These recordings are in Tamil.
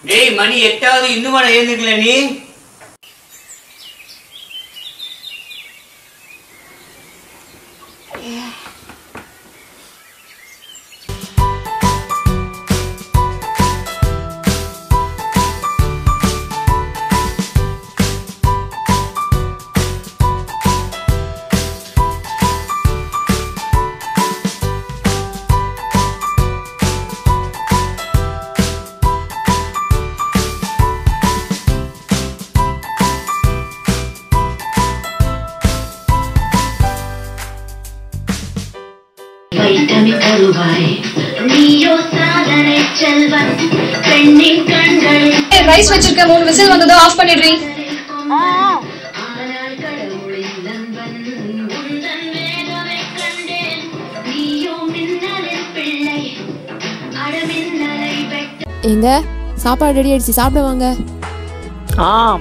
டேய் மணி 8 இன்னும் கூட எழுந்துக்கல நீ? ரைஸ் வச்சிருக்க 3 விசில் வந்ததோ ஆஃப் பண்ணிடுறீ. எங்க சாப்பாடு ரெடி ஆயிடுச்சு, சாப்பிட வாங்க.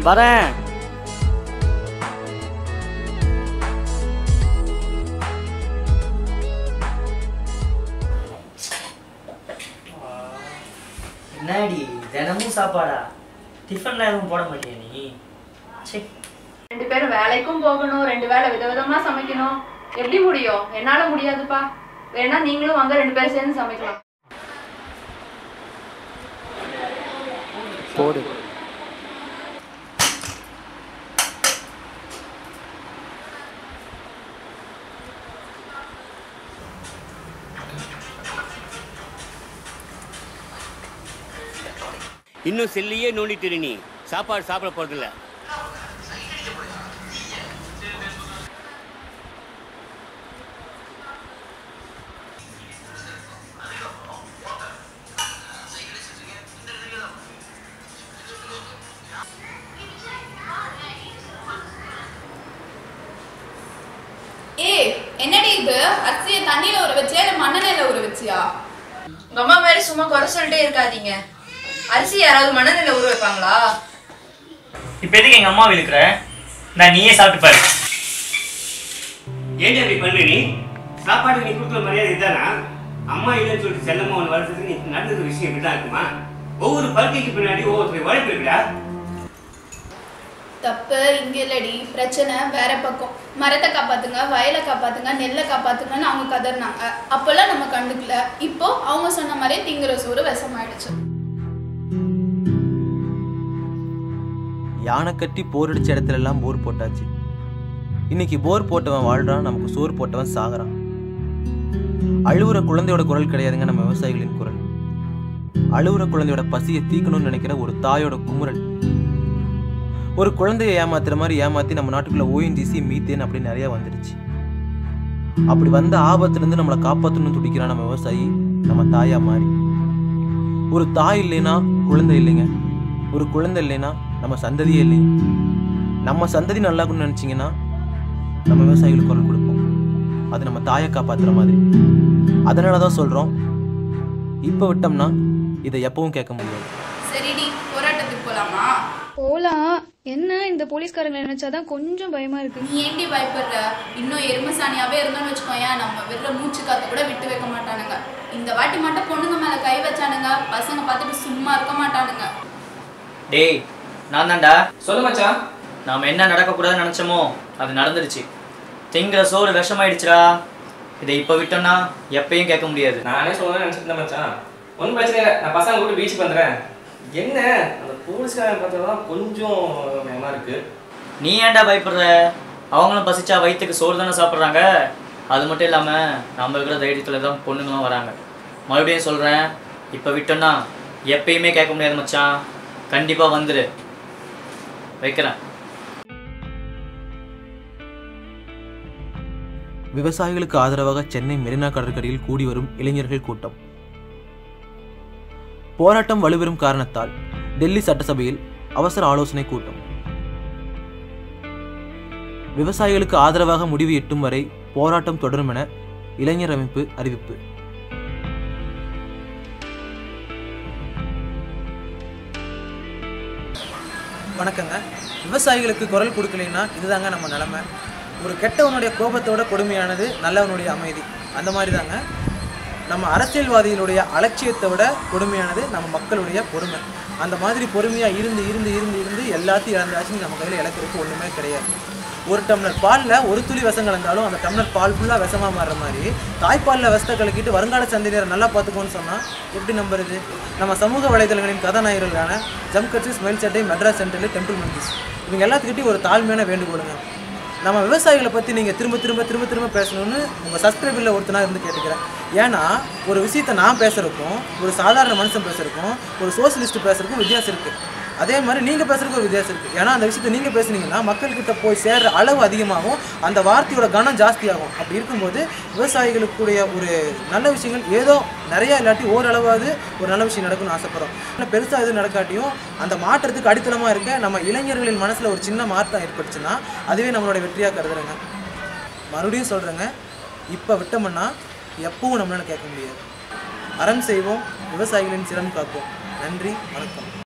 வரேன். என்னடி தினமும் சாப்பாடா? டிஃபன்ல எதுவும் போட மாட்டியா நீ? ரெண்டு பேரும் வேலைக்கும் போகணும், 2 வேளை விதவிதமா சமைக்கணும். எப்படி முடியும்? என்னால முடியாதுப்பா. வேணா நீங்களும் வாங்க, 2 பேரும் சேர்ந்து சமைக்கலாம். போடு. இன்னும் செல்லியே நோண்டிட்டு நீ சாப்பாடு சாப்பிட போறதில்ல. என்னடி இது? அரிசியை தண்ணியில ஊற வச்சியா இல்ல மண்ணெண்ணெயில ஊற வச்சியா? உங்க அம்மா மாதிரி சும்மா குறை சொல்லிட்டே இருக்காதீங்க. அரிசி யாராவது மண்ணெண்ணெயில ஊற வைப்பாங்களா? இப்ப எதுக்கு எங்க அம்மா விழுக்கிற? நான் நீயே சாப்பிட்டு பாரு. ஏன் அப்படி பண்ணு நீ? சாப்பாடு நீ கொடுக்குற மரியாதை இதுதானா? அம்மா இல்லைன்னு சொல்லிட்டு செல்லம்மா ஒன்று வருஷத்துக்கு நீ நடந்துக்கிற விஷயம் இப்படிதான் இருக்குமா? ஒவ்வொரு பருக்கைக்கு பின்னாடி ஒவ்வொருத்தர் உழைப்பு இருக்குடா. தப்பு இங்க இல்லடி, பிரச்சனை வேற பக்கம். மரத்தை காப்பாத்துங்க, வயலை காப்பாத்துங்க, நெல்லை காப்பாத்துங்கன்னு அவங்க கதறினாங்க. அப்பெல்லாம் நம்ம கண்டுக்கல. இப்போ அவங்க சொன்ன மாதிரியே திங்குற சோறு விஷமாயிடுச்சு. யானை கட்டி போர் அடிச்ச இடத்துல எல்லாம் போர் போட்டாச்சு. இன்னைக்கு போர் போட்டவன் வாழ்றான், நமக்கு சோறு போட்டவன் சாகுறான். அழுவுற குழந்தையோட குரல் கிடையாதுங்க நம்ம விவசாயிகளின் குரல். அழுவுற குழந்தையோட பசியை தீக்கணும்னு நினைக்கிற ஒரு தாயோட குமுறல். ஒரு குழந்தைய ஏமாத்துற மாதிரி ஏமாத்தி நம்ம நாட்டுக்குள்ள ONGC மீத்தேன் அப்படி நிறைய வந்துடுச்சு. அப்படி வந்த ஆபத்துல இருந்து நம்மளை காப்பாற்றணும்னு துடிக்கிறான் நம்ம விவசாயி, நம்ம தாயா மாறி. ஒரு தாய் இல்லைன்னா குழந்தை இல்லைங்க, ஒரு குழந்தை இல்லைன்னா நம்ம சந்ததியே இல்லைங்க. நம்ம சந்ததி நல்லா இருக்கணும்னு நினைச்சிங்கன்னா நம்ம விவசாயிகளுக்கு குரல் கொடுப்போம். அது நம்ம தாயை காப்பாத்துற மாதிரி. அதனாலதான் சொல்றோம், இப்ப விட்டோம்னா இதை எப்பவும் கேட்க முடியாது. சரிடி, போராட்டத்துக்கு போலாமா? போலாம். என்ன இந்த போலீஸ்காரங்களை நினைச்சாதான் கொஞ்சம் பயமா இருக்கு. நீ ஏண்டி பயப்படுற? இன்னும் எருமசானியாவே இருந்தோன்னு வச்சுக்கோயேன், நம்ம விடுற மூச்சு காத்து கூட விட்டு வைக்க மாட்டானுங்க. இந்த வாட்டி மட்டும் பொண்ணுங்க மேல கை வச்சானுங்க, பசங்க பார்த்துட்டு சும்மா இருக்க மாட்டானுங்க. டேய் நான் தான்டா. சொல்லு மச்சான். நாம என்ன நடக்கக்கூடாதுன்னு நினைச்சோமோ அது நடந்துருச்சு. திங்கிற சோறு விஷமாயிடுச்சுடா. இதை இப்போ விட்டோம்னா எப்பயும் கேட்க முடியாது. நானே சொல்ல நினைச்சிட்டு மச்சான். ஒன்றும் பிரச்சனை இல்லை, நான் பசங்க கூட பீச்சுக்கு வந்துடுறேன். என்ன அந்த போலீஸ்காரன் பார்த்ததான் கொஞ்சம் பயமா இருக்கு. நீ ஏன்டா பயப்படுற? அவங்களும் பசிச்சா வயிற்றுக்கு சோறு தானே சாப்பிட்றாங்க. அது மட்டும் இல்லாமல் நம்ம இருக்கிற தைரியத்தில் தான் பொண்ணுங்களும் வராங்க. மறுபடியும் சொல்கிறேன், இப்போ விட்டோம்னா எப்பயுமே கேட்க முடியாது மச்சான். கண்டிப்பாக வந்துடு. வைக்கிறேன். விவசாயிகளுக்கு ஆதரவாக சென்னை மெரினா கடற்கரையில் கூடி வரும் இளைஞர்கள் கூட்டம். போராட்டம் வலுப்பெறும் காரணத்தால் டெல்லி சட்டசபையில் அவசர ஆலோசனை கூட்டம். விவசாயிகளுக்கு ஆதரவாக முடிவு எட்டும் வரை போராட்டம் தொடரும் என இளைஞர் அமைப்பு அறிவிப்பு. வணக்கங்க. விவசாயிகளுக்கு குரல் கொடுக்கலைன்னா இதுதாங்க நம்ம நிலைமை. ஒரு கெட்டவனுடைய கோபத்தோட கொடுமையானது நல்லவனுடைய அமைதி. அந்த மாதிரி தாங்க நம்ம அரசியல்வாதிகளுடைய அலட்சியத்தை விட கொடுமையானது நம்ம மக்களுடைய பொறுமை. அந்த மாதிரி பொறுமையாக இருந்து இருந்து இருந்து இருந்து எல்லாத்தையும் இழந்தாச்சும் நம்ம கையில் இழக்கிறதுக்கு ஒன்றுமே கிடையாது. ஒரு டம்ளர் பாலில் ஒரு துளி விஷம் கலந்தாலும் அந்த டம்ளர் பால் ஃபுல்லாக விஷமாக மாறுற மாதிரி தாய்ப்பாலில் விஷத்தை கலக்கிட்டு வருங்கால சந்ததியரை நல்லா பார்த்துக்கோன்னு சொன்னால் எப்படி நம்புறது? நம்ம சமூக வலைதளங்களின் கதாநாயகர்களான ஜம்கட்சி, ஸ்மைல் சட்டை, மெட்ராஸ் சென்ட்ரல், டெம்பிள் மங்கீஸ் இவங்க எல்லாத்துக்கிட்டையும் ஒரு தாழ்மையான வேண்டுகோளுங்க. நம்ம விவசாயிகளை பற்றி நீங்கள் திரும்ப திரும்ப திரும்ப திரும்ப பேசணும்னு உங்கள் சப்ஸ்கிரைபரில் ஒருத்தனாக இருந்து கேட்டுக்கிறேன். ஏன்னா ஒரு விஷயத்தை நான் பேசுகிறக்கும் ஒரு சாதாரண மனுஷன் பேசுகிறக்கும் ஒரு சோசியலிஸ்ட் பேசுகிறக்கும் வித்தியாசம் இருக்குது. அதே மாதிரி நீங்கள் பேசுகிறதுக்கு ஒரு வித்தியாசம் இருக்குது. ஏன்னா அந்த விஷயத்தை நீங்கள் பேசுனீங்கன்னா மக்கள்கிட்ட போய் சேர்ற அளவு அதிகமாகும், அந்த வார்த்தையோட கனம் ஜாஸ்தியாகும். அப்படி இருக்கும்போது விவசாயிகளுக்குடைய ஒரு நல்ல விஷயங்கள் ஏதோ நிறையா இல்லாட்டி ஓரளவாவது ஒரு நல்ல விஷயம் நடக்கும்னு ஆசைப்படுறோம். ஆனால் பெருசாக எதுவும் நடக்காட்டியும் அந்த மாற்றத்துக்கு அடித்தளமாக இருக்க நம்ம இளைஞர்களின் மனசில் ஒரு சின்ன மாற்றம் ஏற்பட்டுச்சுன்னா அதுவே நம்மளோட வெற்றியாக கருதுறேங்க. மறுபடியும் சொல்கிறேங்க, இப்போ விட்டோம்னா எப்பவும் நம்மளால கேட்க முடியாது. அறம் செய்வோம், விவசாயிகளின் சிரம் காப்போம். நன்றி, வணக்கம்.